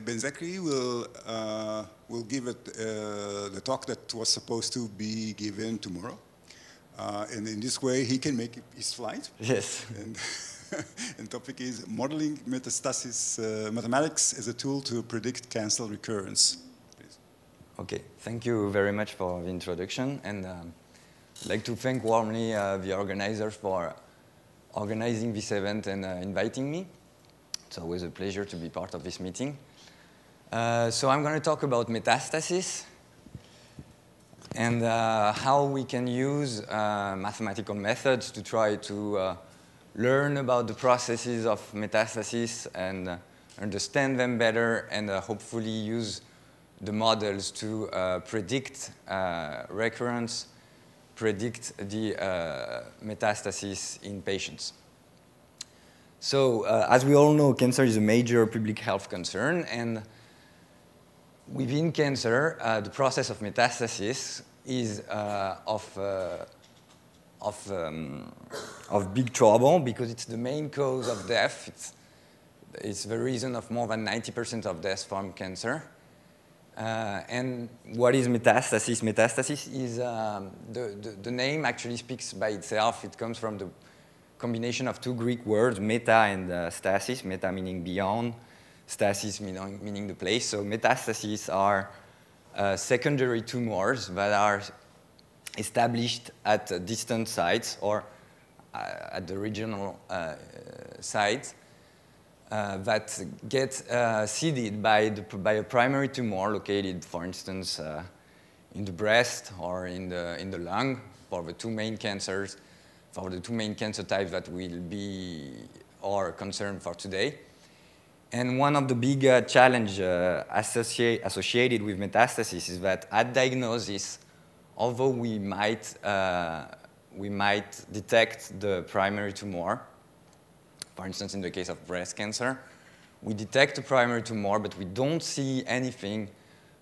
Ben Zakri will give the talk that was supposed to be given tomorrow. And in this way, he can make his slide. Yes. And the topic is modeling metastasis mathematics as a tool to predict cancer recurrence. Please. Okay, thank you very much for the introduction. And I'd like to thank warmly the organizers for organizing this event and inviting me. It's always a pleasure to be part of this meeting. So I'm going to talk about metastasis and how we can use mathematical methods to try to learn about the processes of metastasis and understand them better and hopefully use the models to predict recurrence, predict the metastasis in patients. So as we all know, cancer is a major public health concern, and within cancer, the process of metastasis is of big trouble because it's the main cause of death. It's the reason of more than 90% of deaths from cancer. And what is metastasis? Metastasis is, the name actually speaks by itself. It comes from the combination of two Greek words, meta and stasis, meta meaning beyond, stasis meaning the place. So metastases are secondary tumors that are established at distant sites or at the regional sites that get seeded by a primary tumor located, for instance, in the breast or in the lung for the two main cancers, for the two main cancer types that will be our concern for today. And one of the big challenges associated with metastasis is that at diagnosis, although we might detect the primary tumor, for instance, in the case of breast cancer, we detect the primary tumor, but we don't see anything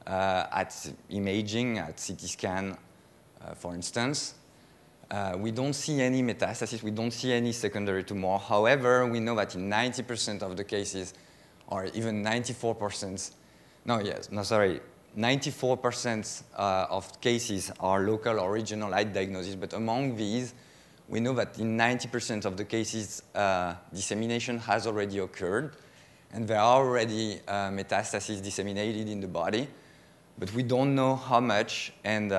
at imaging, at CT scan, for instance. We don't see any metastasis. We don't see any secondary tumor. However, we know that in 90% of the cases, or even 94%, 94% of cases are local or regional at diagnosis, but among these, we know that in 90% of the cases, dissemination has already occurred, and there are already metastases disseminated in the body, but we don't know how much, and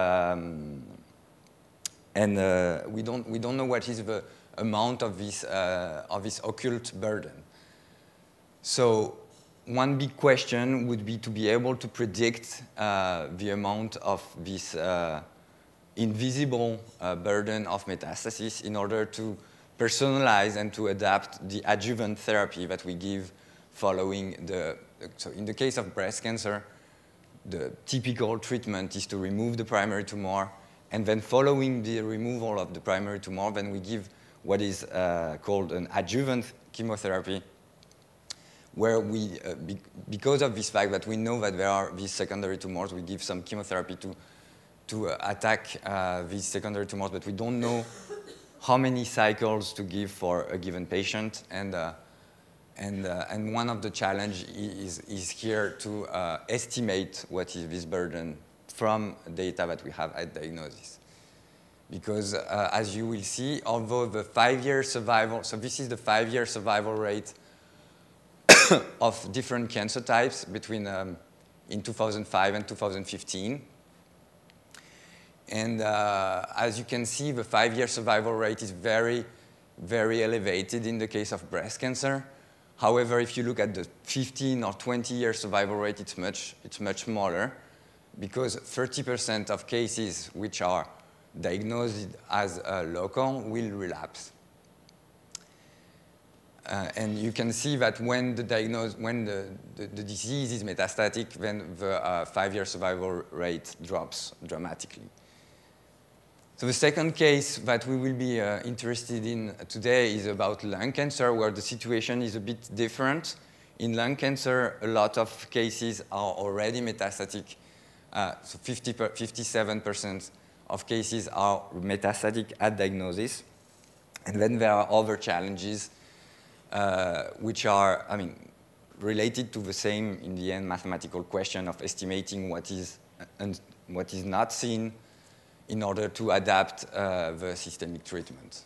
we don't know what is the amount of this occult burden. So one big question would be to be able to predict the amount of this invisible burden of metastasis in order to personalize and to adapt the adjuvant therapy that we give following so in the case of breast cancer, the typical treatment is to remove the primary tumor, and then following the removal of the primary tumor, then we give what is called an adjuvant chemotherapy, where we, because of this fact that we know that there are these secondary tumors, we give some chemotherapy to attack these secondary tumors, but we don't know how many cycles to give for a given patient. And one of the challenges is here to estimate what is this burden from data that we have at diagnosis. Because as you will see, although the 5-year survival, so this is the 5-year survival rate of different cancer types between in 2005 and 2015. And as you can see, the 5-year survival rate is very, very elevated in the case of breast cancer. However, if you look at the 15 or 20-year survival rate, it's much smaller, because 30% of cases which are diagnosed as local will relapse. And you can see that when the disease is metastatic, then the 5-year survival rate drops dramatically. So the second case that we will be interested in today is about lung cancer, where the situation is a bit different. In lung cancer, a lot of cases are already metastatic. So 57% of cases are metastatic at diagnosis. And then there are other challenges, which are, related to the same, in the end, mathematical question of estimating what is and what is not seen in order to adapt the systemic treatment.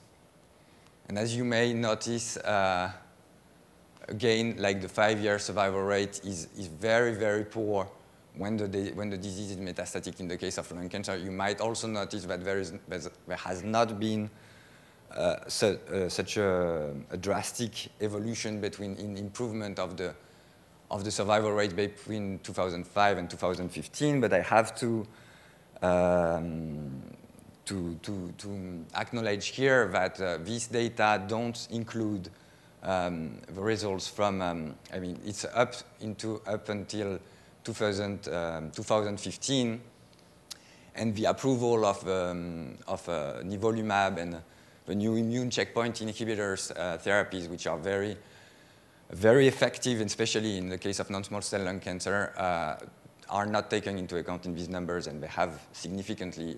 And as you may notice, again, like the 5-year survival rate is very, very poor when the disease is metastatic in the case of lung cancer. You might also notice that there has not been such a drastic evolution in improvement of the survival rate between 2005 and 2015, but I have to acknowledge here that these data don't include the results from, I mean, it's up until 2015, and the approval of nivolumab and the new immune checkpoint inhibitors therapies, which are very, very effective, especially in the case of non-small cell lung cancer, are not taken into account in these numbers, and they have significantly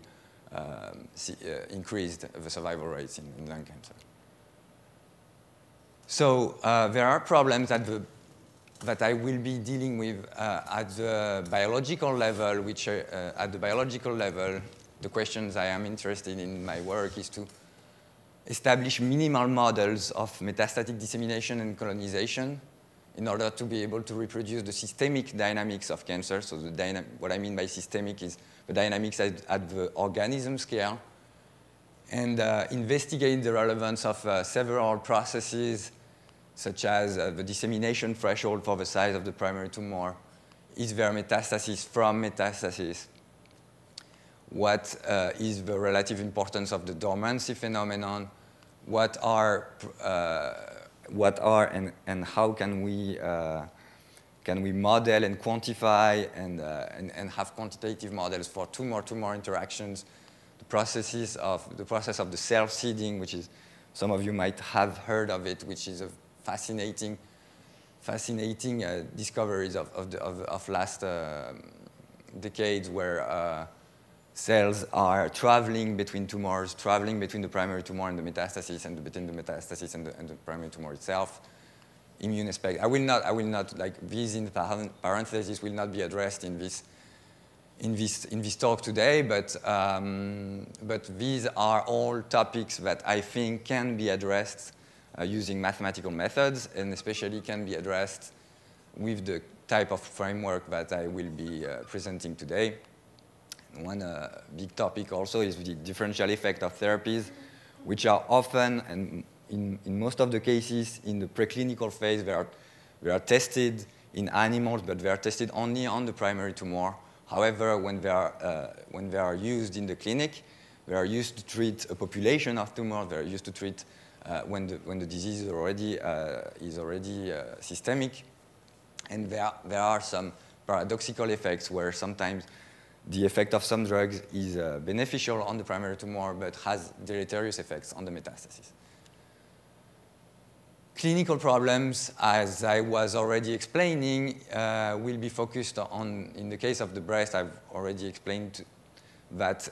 increased the survival rates in lung cancer. So there are problems that I will be dealing with at the biological level, which at the biological level, the questions I am interested in my work is to establish minimal models of metastatic dissemination and colonization in order to be able to reproduce the systemic dynamics of cancer. So what I mean by systemic is the dynamics at the organism scale, and investigate the relevance of several processes, such as the dissemination threshold for the size of the primary tumor. Is there metastasis from metastasis? What is the relative importance of the dormancy phenomenon? What are and how can we model and quantify and have quantitative models for tumor-tumor interactions? The process of the self-seeding, which is, some of you might have heard of it, which is a fascinating discoveries of last decades, where cells are traveling between tumors, traveling between the primary tumor and the metastasis, and between the metastasis and the primary tumor itself. Immune aspect. I will not like these in parentheses will not be addressed in this talk today, but these are all topics that I think can be addressed using mathematical methods, and especially can be addressed with the type of framework that I will be presenting today. One big topic also is the differential effect of therapies, which are often, and in most of the cases, in the preclinical phase, they are tested in animals, but they are tested only on the primary tumor. However, when they are used in the clinic, they are used to treat a population of tumors. They are used to treat when the disease is already systemic, and there are some paradoxical effects where sometimes the effect of some drugs is beneficial on the primary tumor, but has deleterious effects on the metastasis. Clinical problems, as I was already explaining, will be focused on, in the case of the breast, I've already explained that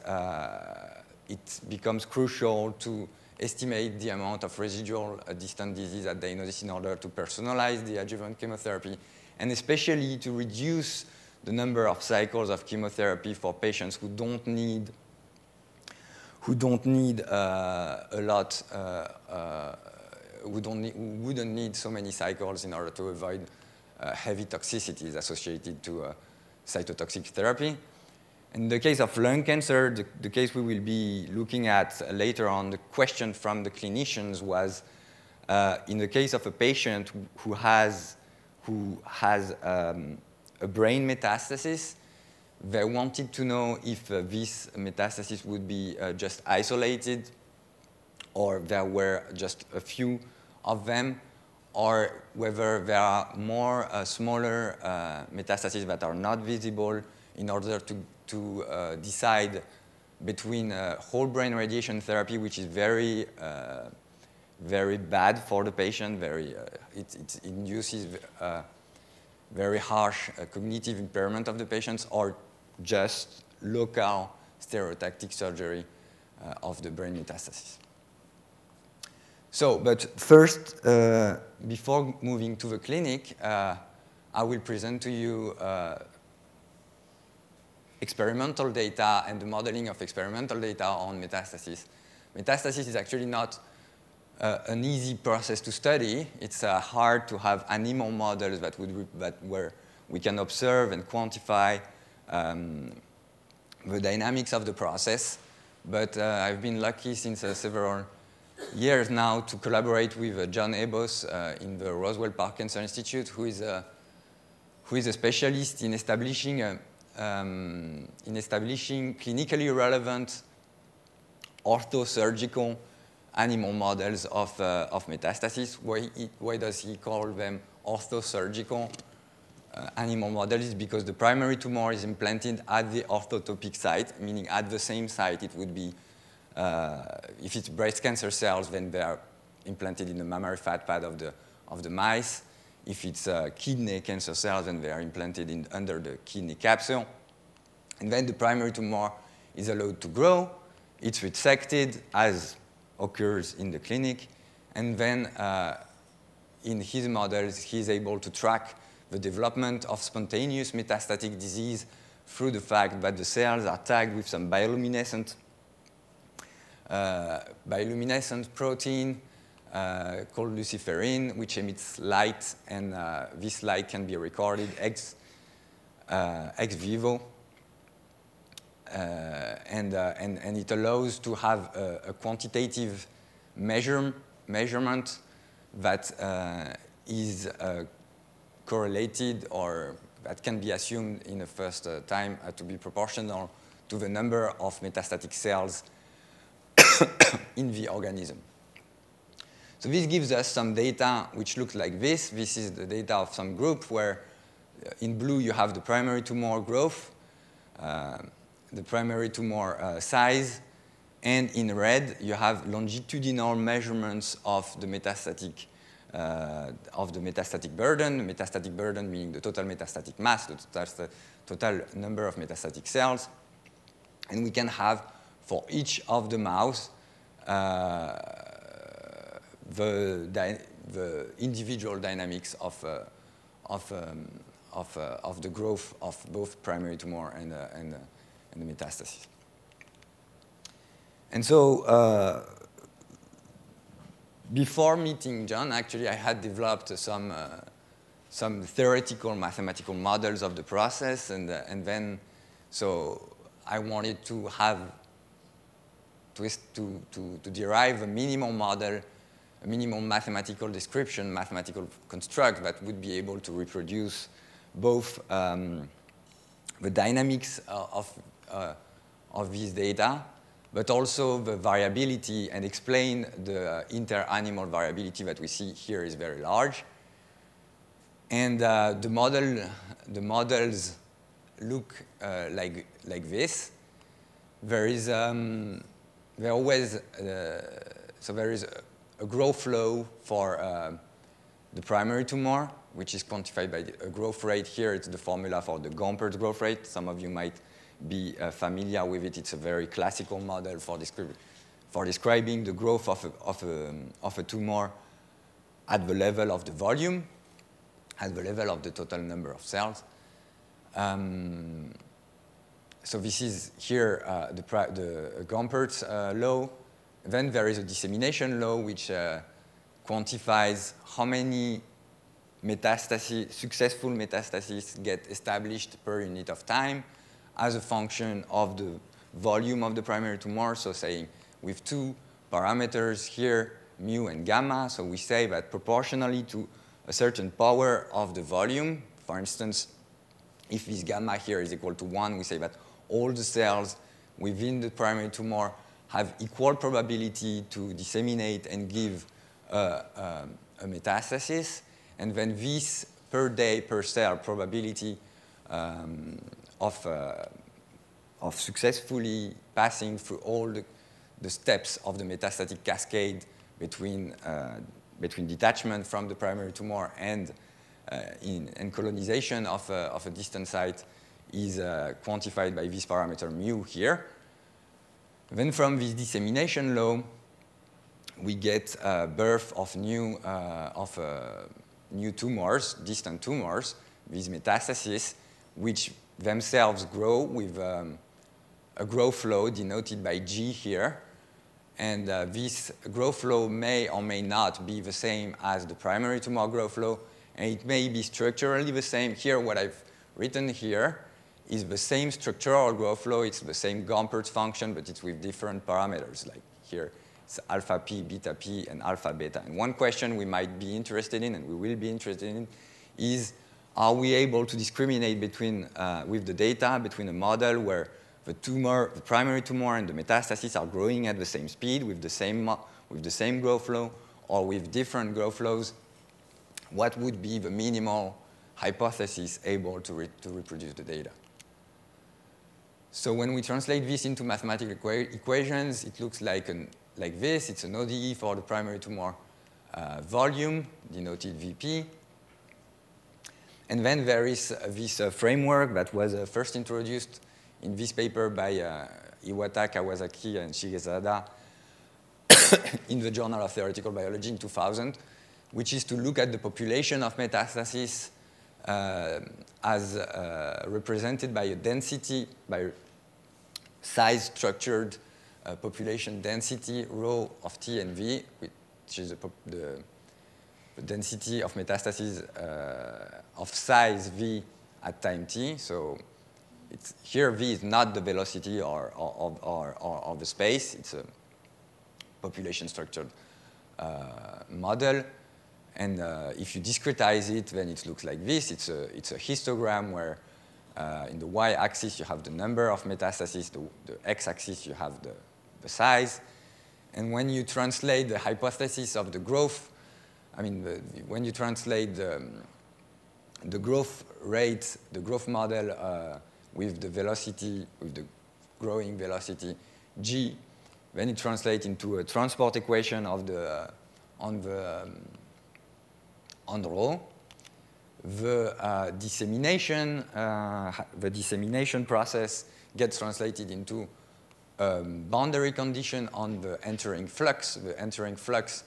it becomes crucial to estimate the amount of residual distant disease at diagnosis in order to personalize the adjuvant chemotherapy, and especially to reduce the number of cycles of chemotherapy for patients who don't need a lot, who wouldn't need so many cycles in order to avoid heavy toxicities associated to cytotoxic therapy. In the case of lung cancer, the case we will be looking at later on, the question from the clinicians was, in the case of a patient who has a brain metastasis, they wanted to know if this metastasis would be just isolated, or there were just a few of them, or whether there are more smaller metastases that are not visible, in order to decide between whole brain radiation therapy, which is very bad for the patient, it induces very harsh cognitive impairment of the patients, or just local stereotactic surgery of the brain metastasis. So, but first, before moving to the clinic, I will present to you experimental data and the modeling of experimental data on metastasis. Metastasis is actually not an easy process to study. It's hard to have animal models where we can observe and quantify the dynamics of the process. But I've been lucky since several years now to collaborate with John Ebos in the Roswell Park Cancer Institute, who is a specialist in establishing clinically relevant orthosurgical animal models of metastasis. Why does he call them orthosurgical animal models? Because the primary tumor is implanted at the orthotopic site, meaning at the same site it would be, if it's breast cancer cells, then they are implanted in the mammary fat pad of the mice. If it's kidney cancer cells, then they are implanted under the kidney capsule. And then the primary tumor is allowed to grow. It's resected, as occurs in the clinic. And then in his models, he's able to track the development of spontaneous metastatic disease through the fact that the cells are tagged with some bioluminescent protein called luciferin, which emits light, and this light can be recorded ex vivo. And it allows to have a quantitative measurement that is correlated, or that can be assumed in the first time to be proportional to the number of metastatic cells in the organism. So this gives us some data which looks like this. This is the data of some group where in blue you have the primary tumor growth, the primary tumor size, and in red you have longitudinal measurements of the metastatic burden. Metastatic burden meaning the total metastatic mass, the total number of metastatic cells. And we can have for each of the mouse the individual dynamics of the growth of both primary tumor and the metastasis. And so before meeting John, actually, I had developed some theoretical mathematical models of the process, and then so I wanted to have to derive a minimal model, a minimal mathematical description, mathematical construct that would be able to reproduce both the dynamics of these data, but also the variability, and explain the inter-animal variability that we see here is very large. And the models look like this. There is so there is a growth flow for the primary tumor, which is quantified by a growth rate. Here it's the formula for the Gompert growth rate. Some of you might be familiar with it. It's a very classical model for describing the growth of a tumor at the level of the volume, at the level of the total number of cells. So this is here the Gompert's law. Then there is a dissemination law which quantifies how many successful metastases get established per unit of time as a function of the volume of the primary tumor. So saying with two parameters here, mu and gamma. So we say that proportionally to a certain power of the volume, for instance, if this gamma here is equal to 1, we say that all the cells within the primary tumor have equal probability to disseminate and give a metastasis. And then this per day, per cell probability of successfully passing through all the steps of the metastatic cascade between detachment from the primary tumor and colonization of a distant site is quantified by this parameter mu here. Then from this dissemination law, we get birth of new tumors, distant tumors, these metastases, which themselves grow with a growth flow denoted by G here. And this growth flow may or may not be the same as the primary tumor growth flow, and it may be structurally the same. Here, what I've written here is the same structural growth flow. It's the same Gompertz function, but it's with different parameters. Like here, it's alpha p, beta p, and alpha beta. And one question we might be interested in, and we will be interested in, is are we able to discriminate between, with the data, between a model where the tumor, the primary tumor and the metastasis are growing at the same speed with the same growth flow, or with different growth flows? What would be the minimal hypothesis able to reproduce the data? So when we translate this into mathematical equations, it looks like this. It's an ODE for the primary tumor volume, denoted VP. And then there is this framework that was first introduced in this paper by Iwata, Kawasaki, and Shigesada in the Journal of Theoretical Biology in 2000, which is to look at the population of metastases as represented by a density, by size-structured population density, rho of T and V, which is the density of metastases of size V at time T. So here V is not the velocity or the space. It's a population-structured model. And if you discretize it, then it looks like this. It's a histogram where in the y-axis you have the number of metastases, the x-axis you have the size. And when you translate the hypothesis of the growth, I mean, when you translate the growth rate, the growth model with the velocity, with the growing velocity g, then it translates into a transport equation of on rho. The dissemination process gets translated into boundary condition on the entering flux. The entering flux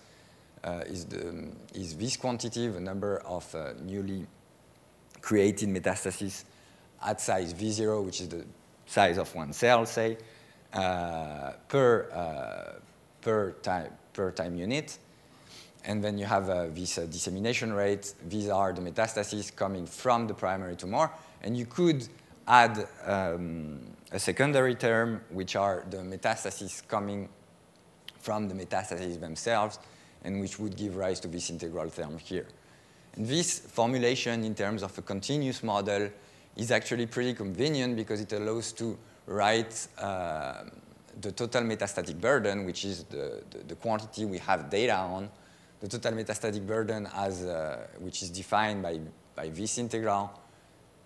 is this quantity, the number of newly created metastases at size V0, which is the size of one cell, say, per time unit. And then you have this dissemination rate. These are the metastases coming from the primary tumor. And you could add a secondary term, which are the metastases coming from the metastases themselves, and which would give rise to this integral term here. And this formulation in terms of a continuous model is actually pretty convenient because it allows to write the total metastatic burden, which is the quantity we have data on. The total metastatic burden, as which is defined by this integral,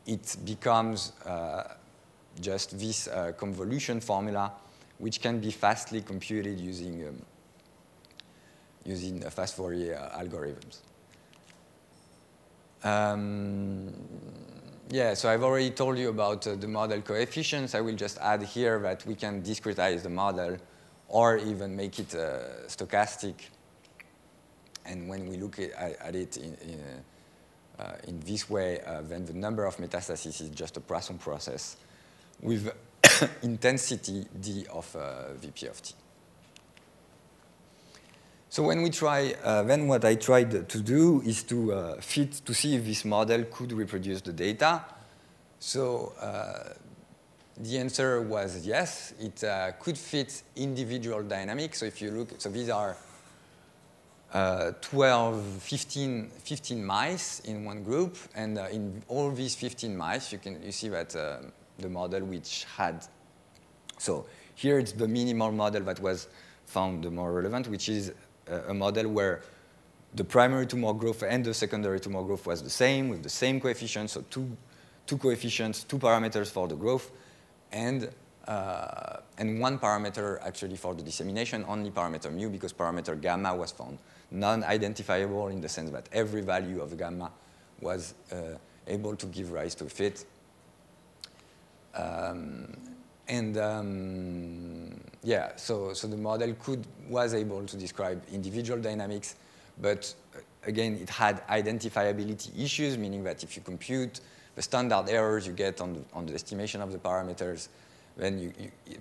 it becomes just this convolution formula, which can be fastly computed using fast Fourier algorithms. Yeah, so I've already told you about the model coefficients. I will just add here that we can discretize the model or even make it stochastic. And when we look at it in this way, then the number of metastases is just a Poisson process with intensity d of Vp of t. So when we try, then what I tried to do is to see if this model could reproduce the data. So the answer was yes, it could fit individual dynamics. So if you look, so these are 15 mice in one group, and in all these 15 mice, you see that the model which had, so here it's the minimal model that was found the more relevant, which is a model where the primary tumor growth and the secondary tumor growth was the same, with the same coefficients, so two coefficients, two parameters for the growth, and one parameter actually for the dissemination, only parameter mu, because parameter gamma was found non-identifiable in the sense that every value of gamma was able to give rise to a fit. Yeah, so the model was able to describe individual dynamics, but again, it had identifiability issues, meaning that if you compute the standard errors you get on the estimation of the parameters, then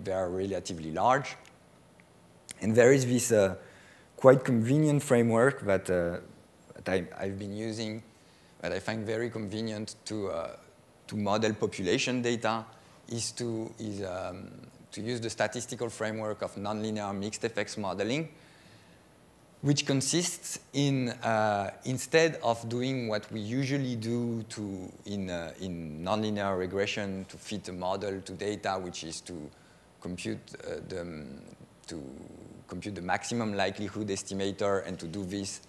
they are relatively large. And there is this quite convenient framework that, I've been using, that I find very convenient to model population data, is to use the statistical framework of nonlinear mixed effects modeling, which consists in, instead of doing what we usually do in nonlinear regression to fit a model to data, which is to compute the maximum likelihood estimator and to do this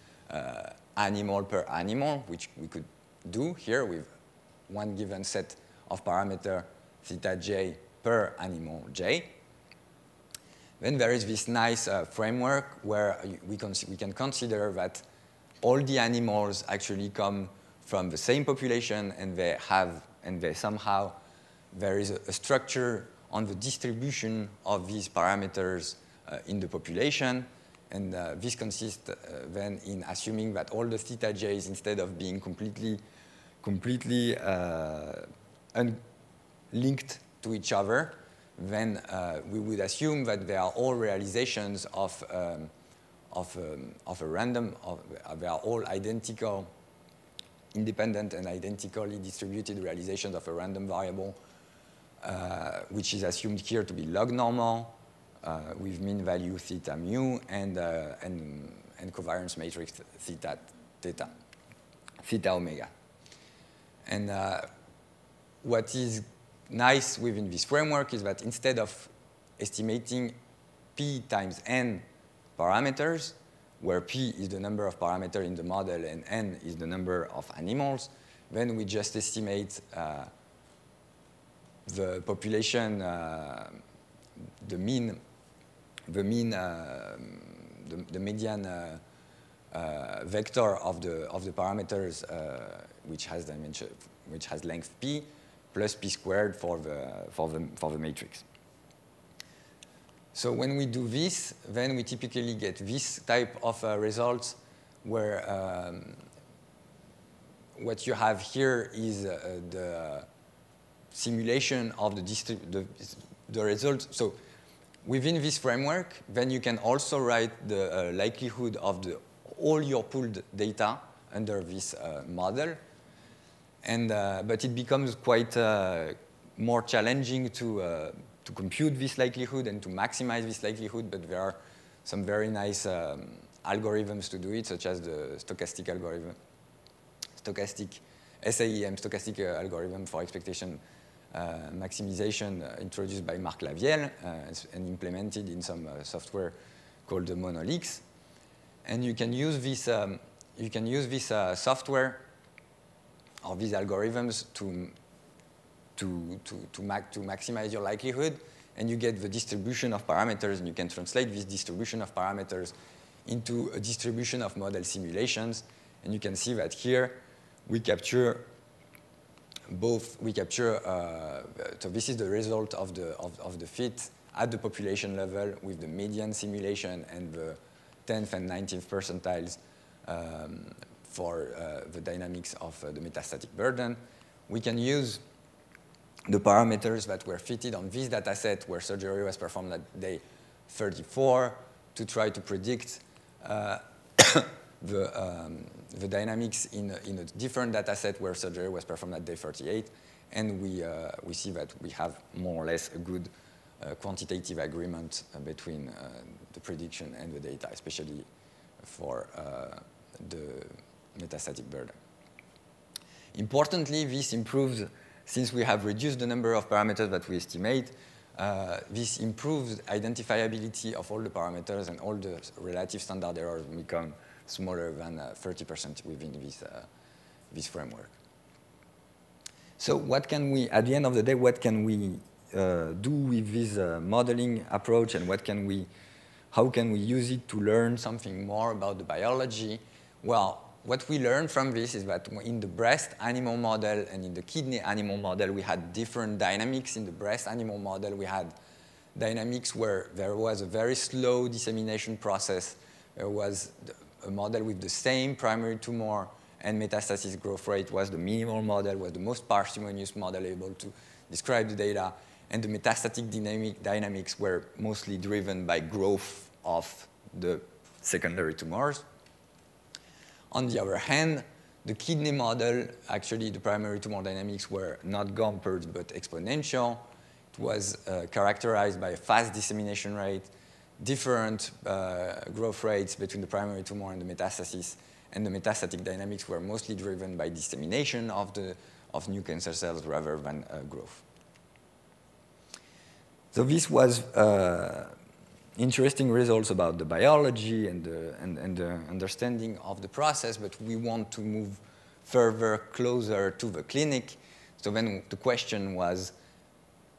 animal per animal, which we could do here with one given set of parameter theta j per animal j. Then there is this nice framework where we can consider that all the animals actually come from the same population, and somehow there is a structure on the distribution of these parameters in the population. And this consists then in assuming that all the theta j's, instead of being completely unlinked to each other, then we would assume that they are all realizations of a random, they are all identical, independent and identically distributed realizations of a random variable, which is assumed here to be log normal, with mean value theta mu and covariance matrix theta omega. And what is nice within this framework is that instead of estimating p times n parameters, where p is the number of parameters in the model and n is the number of animals, then we just estimate the population, the median vector of the parameters, which has dimension, which has length p, plus p squared for the matrix. So when we do this, then we typically get this type of results, where what you have here is the simulation of the result. So within this framework, then you can also write the likelihood of all your pooled data under this model. And, but it becomes quite more challenging to compute this likelihood and to maximize this likelihood, but there are some very nice algorithms to do it, such as the stochastic algorithm, SAEM, stochastic algorithm for expectation maximization, introduced by Marc Lavielle and implemented in some software called the Monolix. And you can use this software or these algorithms to maximize your likelihood, and you get the distribution of parameters, and you can translate this distribution of parameters into a distribution of model simulations. And you can see that here we capture both. So this is the result of the fit at the population level with the median simulation and the 10th and 19th percentiles for the dynamics of the metastatic burden. We can use the parameters that were fitted on this data set where surgery was performed at day 34 to try to predict the dynamics in a different data set where surgery was performed at day 38. And we see that we have more or less a good quantitative agreement between the prediction and the data, especially for the metastatic burden. Importantly, this improves, since we have reduced the number of parameters that we estimate, this improves identifiability of all the parameters, and all the relative standard errors become smaller than 30% within this framework. So what can we, at the end of the day, what can we do with this modeling approach, and how can we use it to learn something more about the biology? Well, what we learned from this is that in the breast animal model and in the kidney animal model, we had different dynamics. In the breast animal model, we had dynamics where there was a very slow dissemination process. There was a model with the same primary tumor and metastasis growth rate was the minimal model, was the most parsimonious model able to describe the data, and the metastatic dynamics were mostly driven by growth of the secondary tumors. On the other hand, the kidney model, actually the primary tumor dynamics were not Gompertz but exponential. It was characterized by a fast dissemination rate, different growth rates between the primary tumor and the metastasis, and the metastatic dynamics were mostly driven by dissemination of new cancer cells rather than growth. So this was interesting results about the biology and the understanding of the process, but we want to move further, closer to the clinic. So then the question was,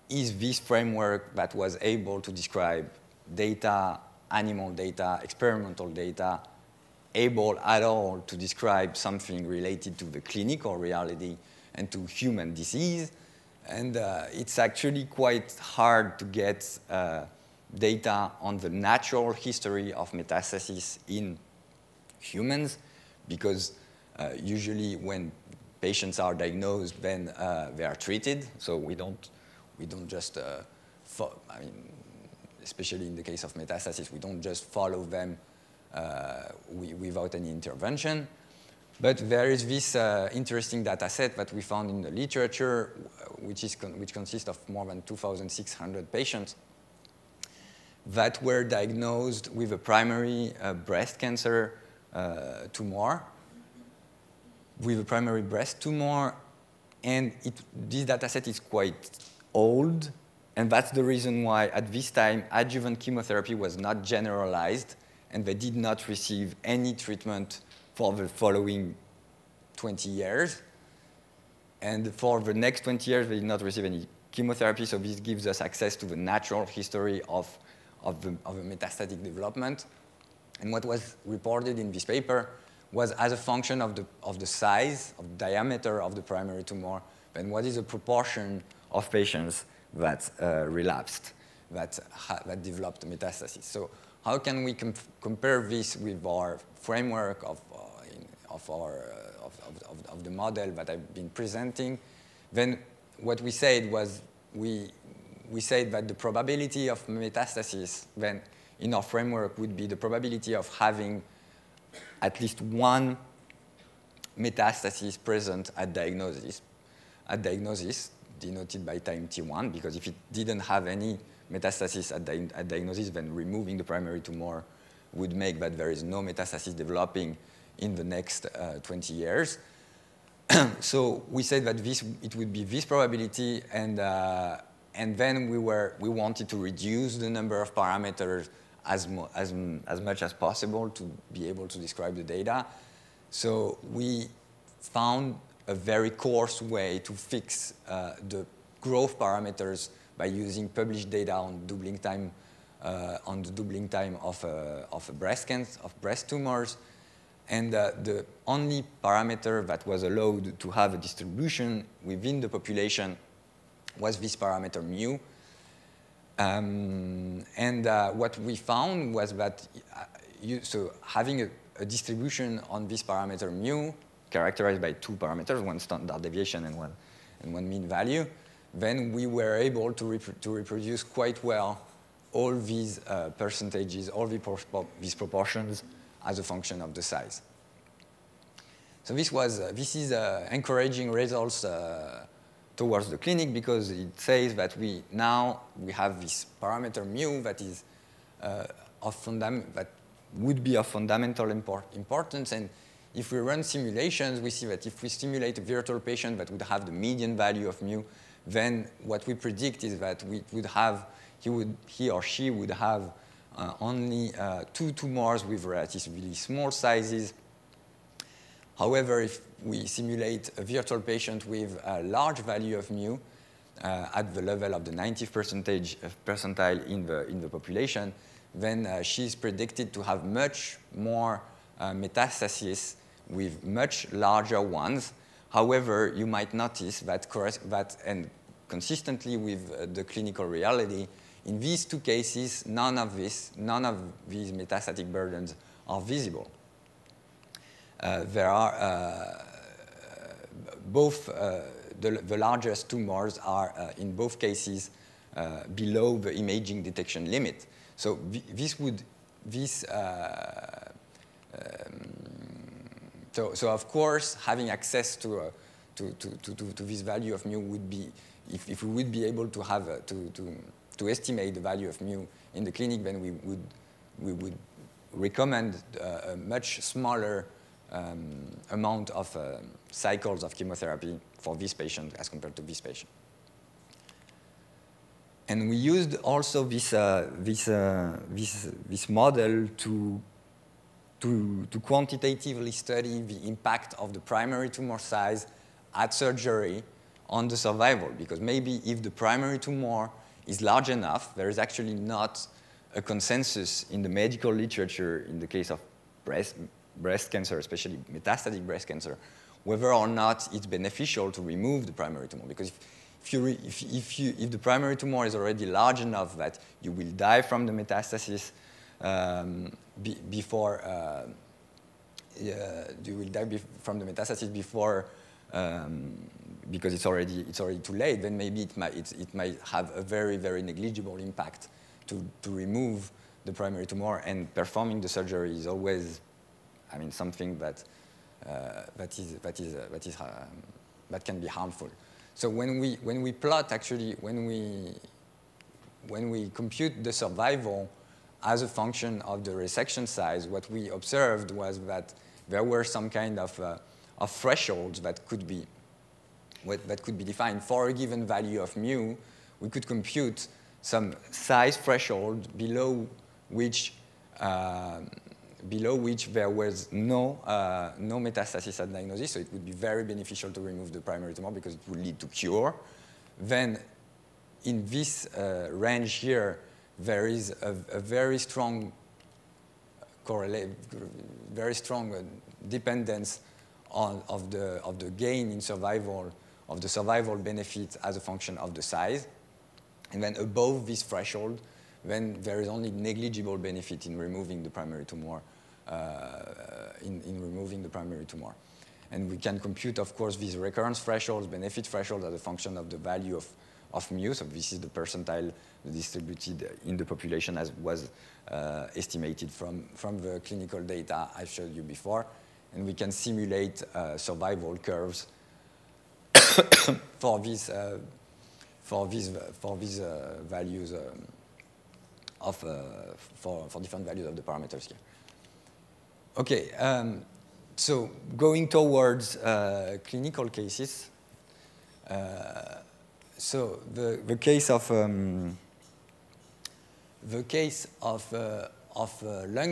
is this framework that was able to describe data, animal data, experimental data, able at all to describe something related to the clinical reality and to human disease? And it's actually quite hard to get data on the natural history of metastasis in humans, because usually when patients are diagnosed, then they are treated. So we don't just, I mean, especially in the case of metastasis, we don't just follow them without any intervention. But there is this interesting data set that we found in the literature, which consists of more than 2,600 patients that were diagnosed with a primary breast cancer tumor, with a primary breast tumor. And this data set is quite old, and that's the reason why at this time adjuvant chemotherapy was not generalized, and they did not receive any treatment for the following 20 years. And for the next 20 years, they did not receive any chemotherapy, so this gives us access to the natural history of the metastatic development. And what was reported in this paper was, as a function of the size, of the diameter of the primary tumor, then what is the proportion of patients that relapsed, that developed metastasis. So how can we compare this with our framework of the model that I've been presenting? Then what we said was we said that the probability of metastasis then in our framework would be the probability of having at least one metastasis present at diagnosis, denoted by time t1, because if it didn't have any metastasis at diagnosis, then removing the primary tumor would make that there is no metastasis developing in the next 20 years. So we said that it would be this probability, and then we wanted to reduce the number of parameters as much as possible to be able to describe the data. So we found a very coarse way to fix the growth parameters by using published data on doubling time, on the doubling time of breast cancer, of breast tumors. And the only parameter that was allowed to have a distribution within the population was this parameter mu. What we found was that so having a distribution on this parameter mu, characterized by two parameters, one standard deviation and one mean value, then we were able to reproduce quite well all these percentages, all these proportions as a function of the size. So this is encouraging results towards the clinic, because it says that we have this parameter mu that is that would be of fundamental importance. And if we run simulations, we see that if we simulate a virtual patient that would have the median value of mu, then what we predict is that he or she would have only 2 tumors with relatively small sizes. However, if we simulate a virtual patient with a large value of mu at the level of the 90th percentile in the population, then she's predicted to have much more metastasis with much larger ones. However, you might notice that and consistently with the clinical reality, in these two cases, none of these metastatic burdens are visible. there are both the largest tumors are in both cases below the imaging detection limit. So so of course having access to this value of mu would be, if we would be able to have to estimate the value of mu in the clinic, then we would recommend a much smaller amount of cycles of chemotherapy for this patient as compared to this patient. And we used also this model to quantitatively study the impact of the primary tumor size at surgery on the survival, because maybe if the primary tumor is large enough, there is actually not a consensus in the medical literature in the case of breast cancer, especially metastatic breast cancer, whether or not it's beneficial to remove the primary tumor. Because if the primary tumor is already large enough that you will die from the metastasis because it's already too late, then maybe it might have a very, very negligible impact to remove the primary tumor, and performing the surgery is always, I mean, something that can be harmful. So when we plot, actually, when we compute the survival as a function of the resection size, what we observed was that there were some kind of thresholds that could be defined for a given value of mu. We could compute some size threshold below which there was no metastasis at diagnosis, so it would be very beneficial to remove the primary tumor because it would lead to cure. Then in this range here, there is a very strong dependence of the gain in survival, of the survival benefit as a function of the size. And then above this threshold, then there is only negligible benefit in removing the primary tumor, And we can compute, of course, these recurrence thresholds, benefit thresholds as a function of the value of mu. So this is the percentile distributed in the population as was estimated from the clinical data I showed you before. And we can simulate survival curves for these values for different values of the parameters here. Okay, so going towards clinical cases. So the case of lung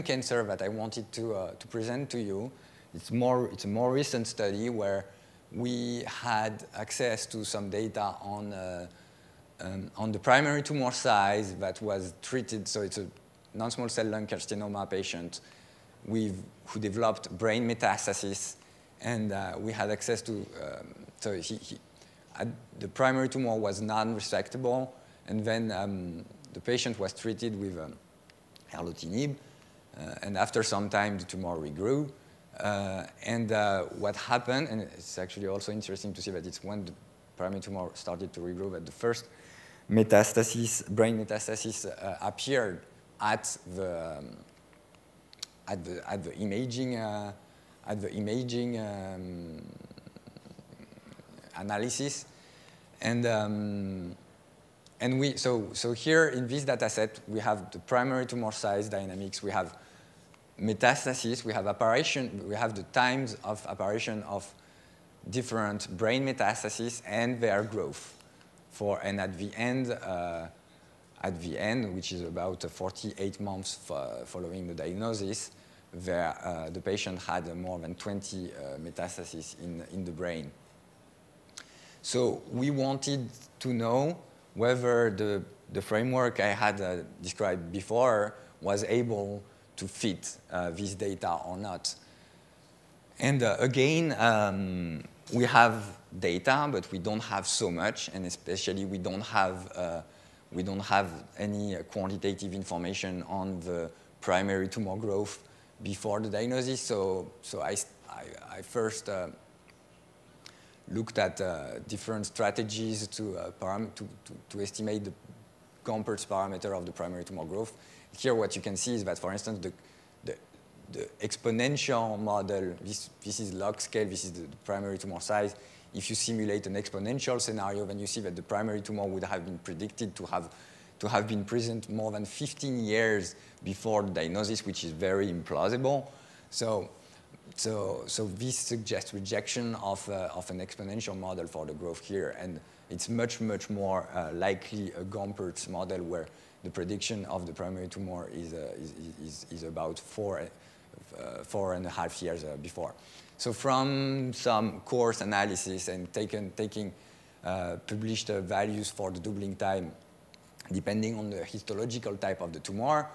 cancer that I wanted to present to you, it's a more recent study where we had access to some data on the primary tumor size that was treated. So it's a non-small cell lung carcinoma patient who developed brain metastasis, and we had access to. The primary tumor was non-resectable, and then the patient was treated with erlotinib, and after some time the tumor regrew. And what happened, and it's actually also interesting to see that it's when the primary tumor started to regrow that the first metastasis, brain metastasis, appeared at the imaging analysis, and so here in this data set we have the primary tumor size dynamics, we have metastasis, we have apparition, we have the times of apparition of different brain metastases and their growth. And at the end, which is about 48 months following the diagnosis, the patient had more than 20 metastases in the brain. So we wanted to know whether the framework I had described before was able to fit this data or not. And again, we have data, but we don't have so much, and especially we don't have any quantitative information on the primary tumor growth before the diagnosis. So I first looked at different strategies to estimate the Gompertz parameter of the primary tumor growth. Here what you can see is that, for instance, the exponential model, this is log scale, this is the primary tumor size. If you simulate an exponential scenario, then you see that the primary tumor would have been predicted to have been present more than 15 years before the diagnosis, which is very implausible. So this suggests rejection of an exponential model for the growth here, and it's much more likely a Gompertz model where the prediction of the primary tumor is about 4.5 years before. So from some coarse analysis and taking published values for the doubling time, depending on the histological type of the tumor,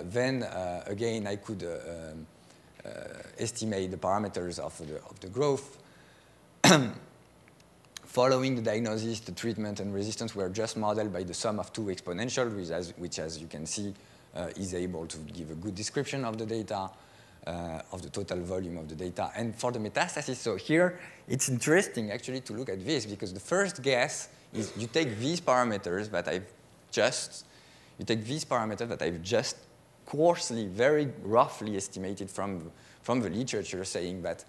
then again I could estimate the parameters of the growth. Following the diagnosis, the treatment and resistance were just modeled by the sum of two exponentials, which as you can see, is able to give a good description of the data, of the total volume of the data. And for the metastasis, so here, it's interesting actually to look at this, because the first guess is you take these parameters that I've just coarsely, very roughly estimated from the literature, saying that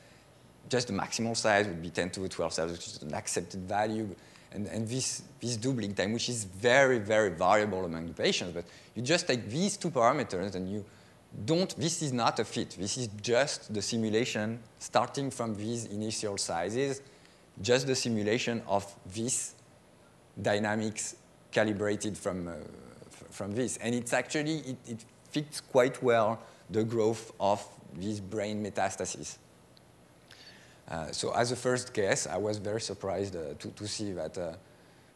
just the maximal size would be 10 to the 12 cells, which is an accepted value, and this doubling time, which is very variable among the patients. But you just take these two parameters and you don't, this is not a fit. This is just the simulation starting from these initial sizes, just the simulation of this dynamics calibrated from this. And it's actually, it fits quite well the growth of these brain metastases. So as a first guess, I was very surprised to see that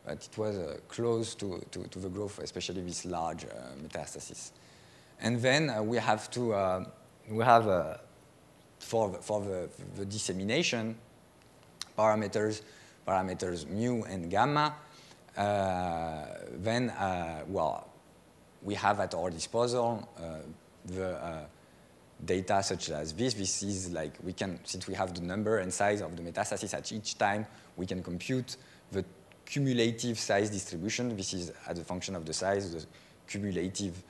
it was close to the growth, especially this large metastasis. And then we have to, for the dissemination parameters mu and gamma, then, well, we have at our disposal the data such as this. This is like, we can, since we have the number and size of the metastasis at each time, we can compute the cumulative size distribution. This is as a function of the size, the cumulative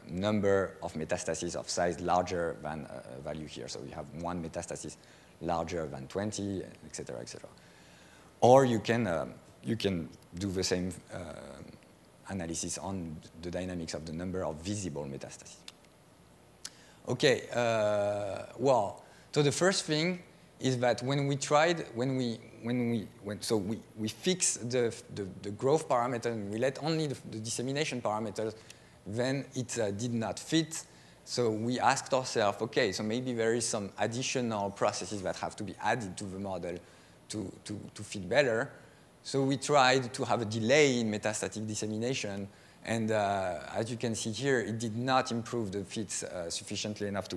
number of metastases of size larger than a value here. So we have one metastasis larger than 20, et cetera, et cetera. Or you can do the same analysis on the dynamics of the number of visible metastases. Okay, well, so the first thing is that when we tried, so we fix the growth parameter and we let only the dissemination parameters, then it did not fit. So we asked ourselves, okay, so maybe there is some additional processes that have to be added to the model to fit better. So we tried to have a delay in metastatic dissemination, and as you can see here, it did not improve the fits sufficiently enough to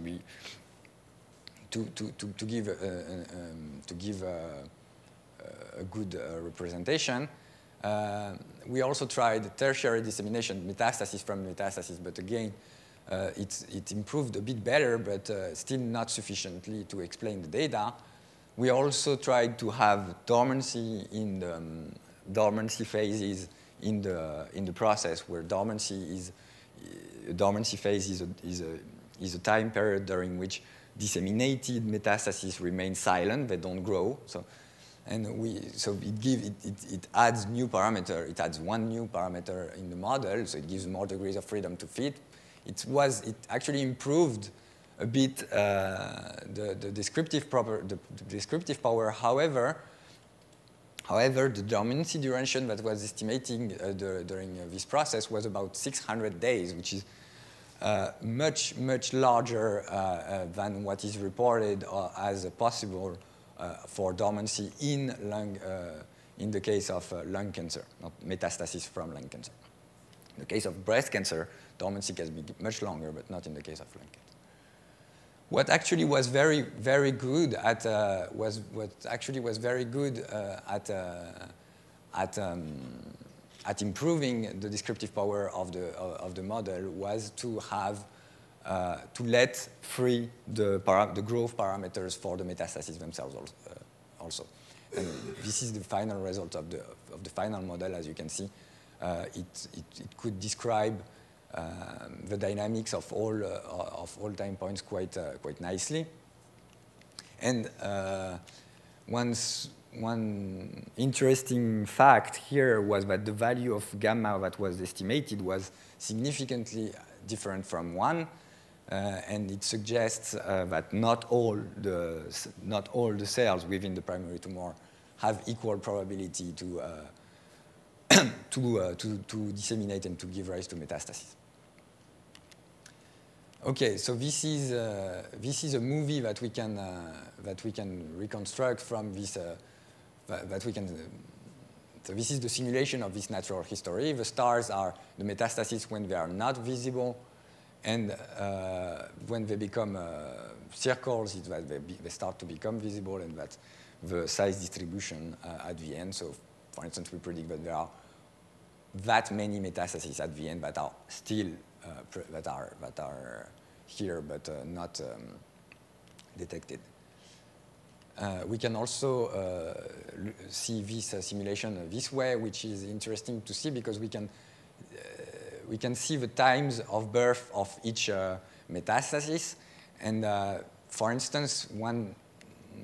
give a good representation. We also tried tertiary dissemination, metastasis from metastasis, but again, it improved a bit better, but still not sufficiently to explain the data. We also tried to have dormancy in the dormancy phases in the process, where dormancy phase is a time period during which disseminated metastases remain silent; they don't grow. So it adds new parameter. It adds one new parameter in the model, so it gives more degrees of freedom to fit. It actually improved a bit the descriptive power. However, the dormancy duration that was estimating during this process was about 600 days, which is much larger than what is reported as possible for dormancy in the case of lung cancer, not metastasis from lung cancer. In the case of breast cancer, dormancy can be much longer, but not in the case of lung cancer. What actually was very good at improving the descriptive power of the model was to have to let free the growth parameters for the metastases themselves also. And this is the final result of the final model, as you can see. It could describe the dynamics of all time points quite nicely. And one interesting fact here was that the value of gamma that was estimated was significantly different from 1, and it suggests that not all the cells within the primary tumor have equal probability to disseminate and to give rise to metastases. Okay, so this is a movie that we can reconstruct from this. So this is the simulation of this natural history. The stars are the metastases when they are not visible, and when they become circles, it's that they start to become visible, and that's the size distribution at the end. So, for instance, we predict that there are that many metastases at the end that are still that are here but not detected. We can also see this simulation this way, which is interesting to see because we can see the times of birth of each metastasis. And for instance, one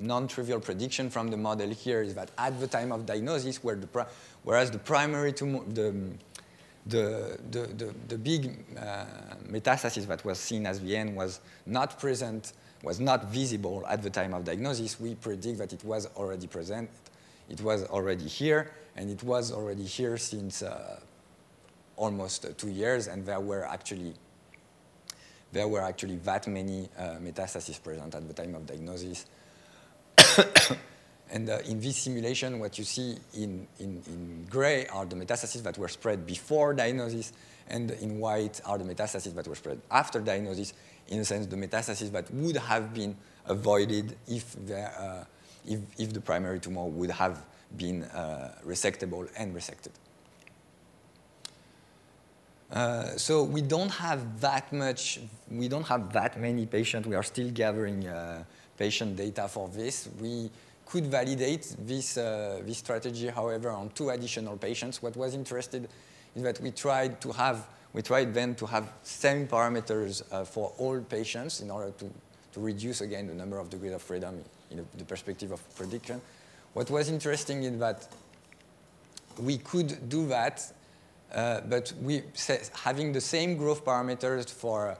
non-trivial prediction from the model here is that at the time of diagnosis, whereas the primary tumor, the big metastasis that was seen as the end was not present, was not visible at the time of diagnosis, we predict that it was already present, it was already here, and it was already here since almost 2 years, and there were actually that many metastases present at the time of diagnosis. And in this simulation, what you see in gray are the metastases that were spread before diagnosis, and in white are the metastases that were spread after diagnosis, in a sense, the metastases that would have been avoided if the primary tumor would have been resectable and resected. So we don't have that many patients. We are still gathering patient data for this. We could validate this strategy, however, on 2 additional patients. What was interesting is that we tried then to have same parameters for all patients in order to reduce again the number of degrees of freedom in the perspective of prediction. What was interesting is that we could do that, but having the same growth parameters for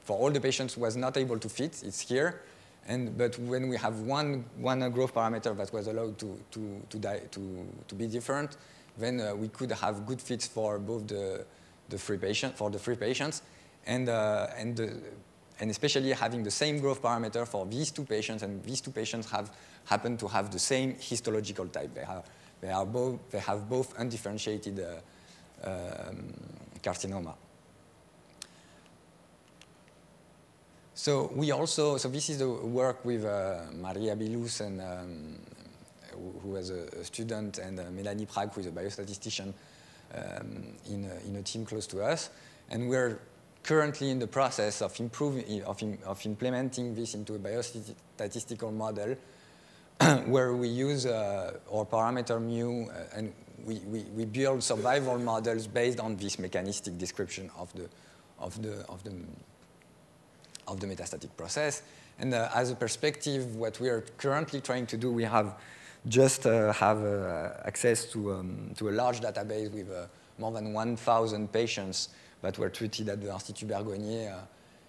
all the patients was not able to fit. It's here. But when we have one growth parameter that was allowed to be different, then we could have good fits for both the free patients, and especially having the same growth parameter for these 2 patients, and these 2 patients happen to have the same histological type. They have both undifferentiated carcinoma. So this is the work with Maria Bilus, and who was a student, and Melanie Prague, who is a biostatistician in a team close to us. And we're currently in the process of implementing this into a biostatistical model where we use our parameter mu, and we build survival models based on this mechanistic description of the metastatic process. And as a perspective, what we are currently trying to do, we have just access to a large database with more than 1,000 patients that were treated at the Institut Bergonié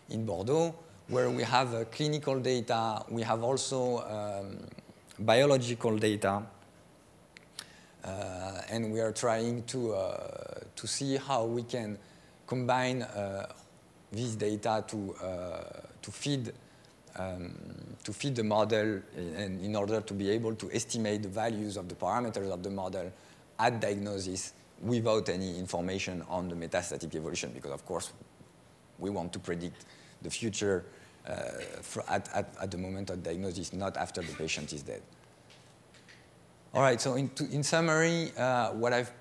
in Bordeaux, where we have clinical data. We have also biological data, and we are trying to see how we can combine this data to feed the model in order to be able to estimate the values of the parameters of the model at diagnosis without any information on the metastatic evolution, because of course we want to predict the future at the moment of diagnosis, not after the patient is dead. All right, so in summary, what I've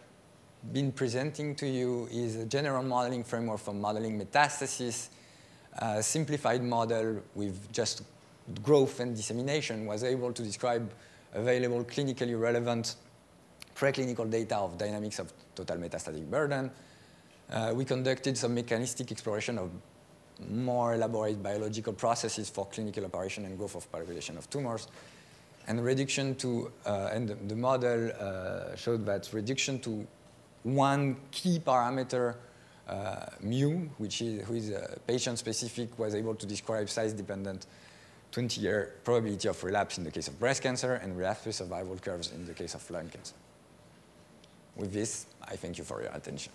been presenting to you is a general modeling framework for modeling metastasis. A simplified model with just growth and dissemination was able to describe available clinically relevant preclinical data of dynamics of total metastatic burden. We conducted some mechanistic exploration of more elaborate biological processes for clinical operation and growth of population of tumors. And reduction to, and the model showed that reduction to one key parameter, mu, who is patient-specific, was able to describe size-dependent 20-year probability of relapse in the case of breast cancer and relapse-free survival curves in the case of lung cancer. With this, I thank you for your attention.